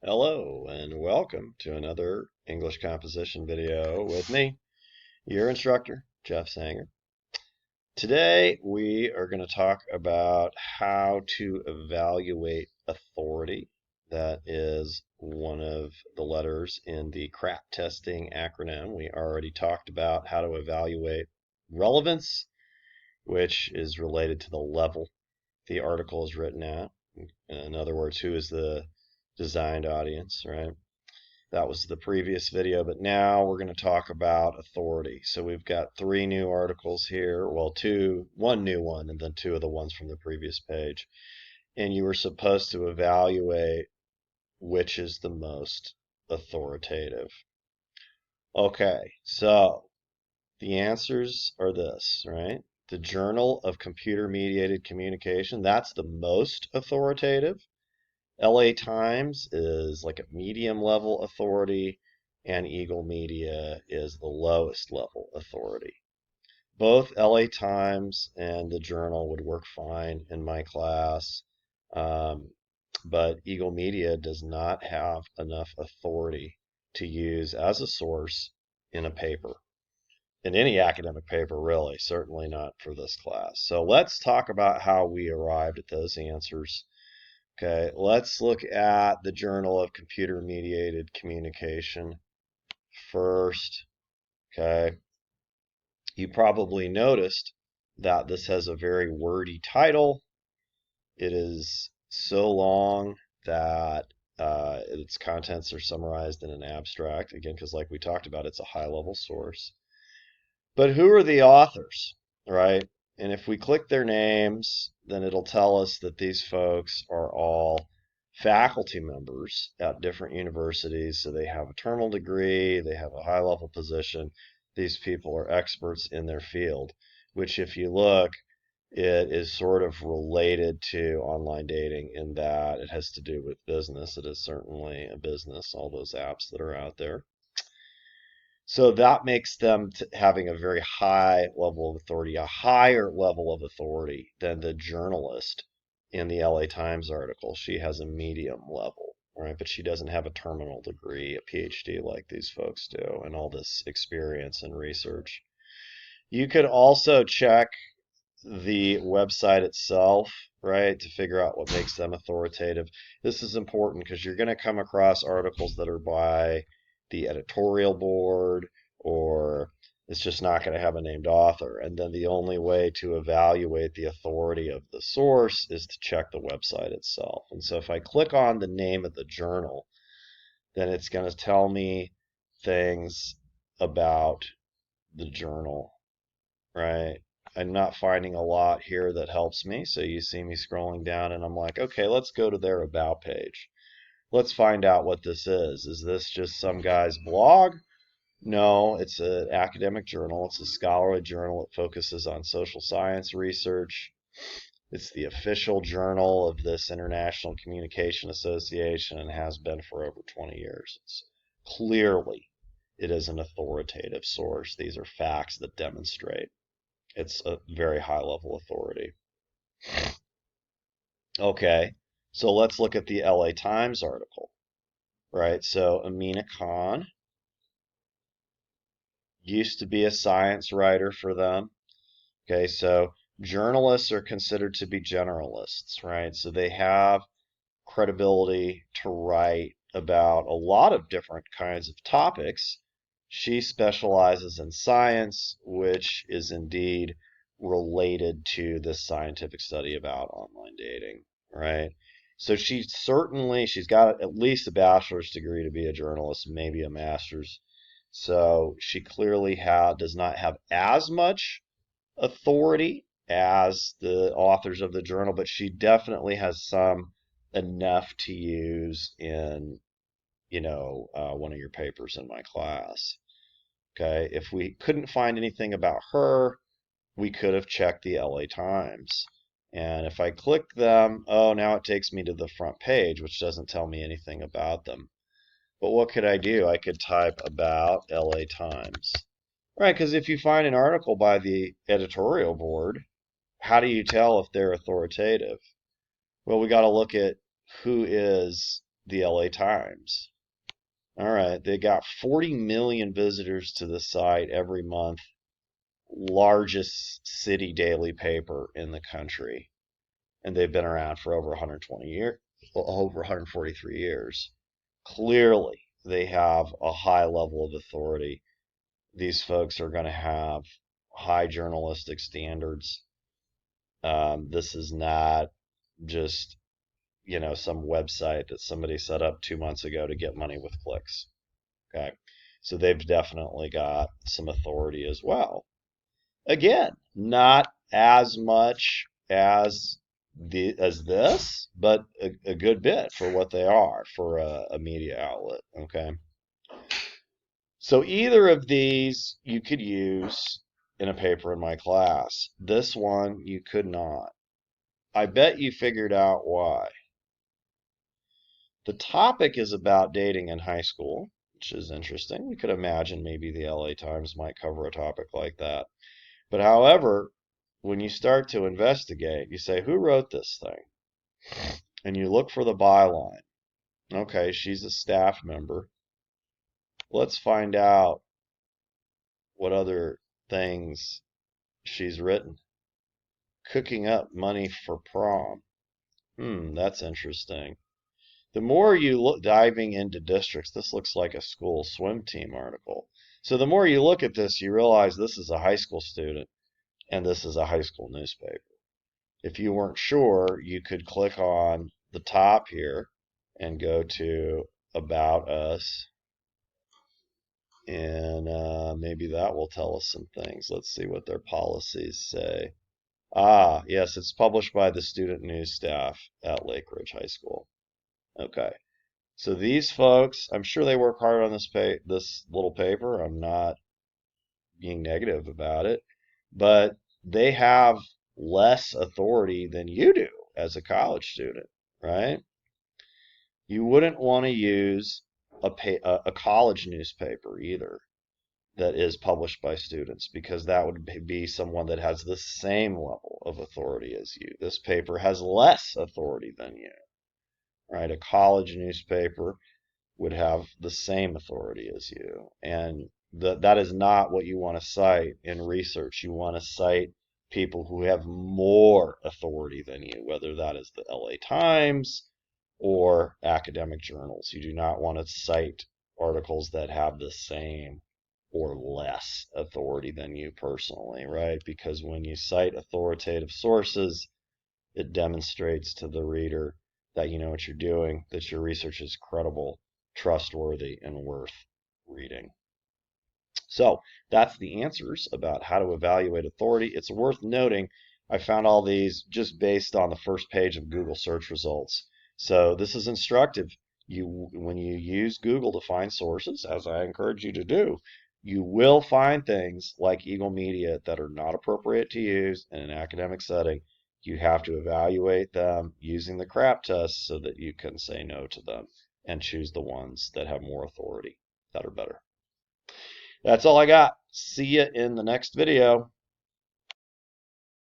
Hello and welcome to another English composition video with me, your instructor, Jeff Sanger. Today we are going to talk about how to evaluate authority. That is one of the letters in the CRAAP testing acronym. We already talked about how to evaluate relevance, which is related to the level the article is written at. In other words, who is the designed audience, right? That was the previous video, but now we're going to talk about authority. So we've got 3 new articles here. Well, one new one, and then 2 of the ones from the previous page. And you were supposed to evaluate which is the most authoritative. Okay, so the answers are this, right? The Journal of Computer-Mediated Communication, that's the most authoritative. LA Times is like a medium level authority, and Eagle Media is the lowest level authority. Both LA Times and the Journal would work fine in my class, but Eagle Media does not have enough authority to use as a source in a paper. In any academic paper, really, certainly not for this class. So let's talk about how we arrived at those answers. Okay, let's look at the Journal of Computer-Mediated Communication first. Okay, you probably noticed that this has a very wordy title. It is so long that its contents are summarized in an abstract, again, because like we talked about, it's a high-level source. But who are the authors, right? And if we click their names, then it'll tell us that these folks are all faculty members at different universities. So they have a terminal degree, they have a high-level position. These people are experts in their field, which if you look, it is sort of related to online dating in that it has to do with business. It is certainly a business, all those apps that are out there. So that makes them having a very high level of authority, a higher level of authority than the journalist in the LA Times article. She has a medium level, right? But she doesn't have a terminal degree, a PhD like these folks do, and all this experience and research. You could also check the website itself, right, to figure out what makes them authoritative. This is important because you're going to come across articles that are by the editorial board, or it's just not going to have a named author. And then the only way to evaluate the authority of the source is to check the website itself. And so if I click on the name of the journal, then it's going to tell me things about the journal, right? I'm not finding a lot here that helps me. So you see me scrolling down and I'm like, okay, let's go to their about page. Let's find out what this is. Is this just some guy's blog? No, it's an academic journal. It's a scholarly journal. It focuses on social science research. It's the official journal of this International Communication Association and has been for over 20 years. Clearly, it is an authoritative source. These are facts that demonstrate it's a very high level authority. Okay, so let's look at the LA Times article, right? So Amina Khan used to be a science writer for them. Okay, so journalists are considered to be generalists, right? So they have credibility to write about a lot of different kinds of topics. She specializes in science, which is indeed related to this scientific study about online dating, right? So she's got at least a bachelor's degree to be a journalist, maybe a master's. So she clearly does not have as much authority as the authors of the journal, but she definitely has some enough to use in, one of your papers in my class. Okay, if we couldn't find anything about her, we could have checked the LA Times. And if I click them, oh, now it takes me to the front page, which doesn't tell me anything about them. But what could I do? I could type about LA Times. Right, because if you find an article by the editorial board, how do you tell if they're authoritative? Well, we got to look at who is the LA Times. All right, they got 40 million visitors to the site every month, largest city daily paper in the country. And they've been around for over 120 years, over 143 years. Clearly, they have a high level of authority. These folks are going to have high journalistic standards. This is not just, some website that somebody set up 2 months ago to get money with clicks. Okay. So they've definitely got some authority as well. Again, not as much as this, but a good bit for what they are for a media outlet. Okay. So either of these you could use in a paper in my class. This one you could not. I bet you figured out why. The topic is about dating in high school, which is interesting. We could imagine maybe the LA Times might cover a topic like that. But however, when you start to investigate, you say, who wrote this thing? And you look for the byline. Okay, she's a staff member. Let's find out what other things she's written. Cooking up money for prom. That's interesting. The more you look diving into districts, this looks like a school swim team article. So the more you look at this, you realize this is a high school student and this is a high school newspaper. If you weren't sure, you could click on the top here and go to About Us. And maybe that will tell us some things. Let's see what their policies say. Ah, yes, it's published by the student news staff at Lake Ridge High School. Okay. So these folks, I'm sure they work hard on this little paper. I'm not being negative about it, but they have less authority than you do as a college student, right? You wouldn't want to use a college newspaper either that is published by students, because that would be someone that has the same level of authority as you. This paper has less authority than you, right? A college newspaper would have the same authority as you. And that is not what you want to cite in research. You want to cite people who have more authority than you, whether that is the LA Times or academic journals. You do not want to cite articles that have the same or less authority than you personally, right? Because when you cite authoritative sources, it demonstrates to the reader that you know what you're doing, that your research is credible, trustworthy, and worth reading. So that's the answers about how to evaluate authority. It's worth noting I found all these just based on the first page of Google search results. So this is instructive. When you use Google to find sources, as I encourage you to do, you will find things like Eagle Media that are not appropriate to use in an academic setting. You have to evaluate them using the CRAAP test so that you can say no to them and choose the ones that have more authority, that are better. That's all I got. See you in the next video.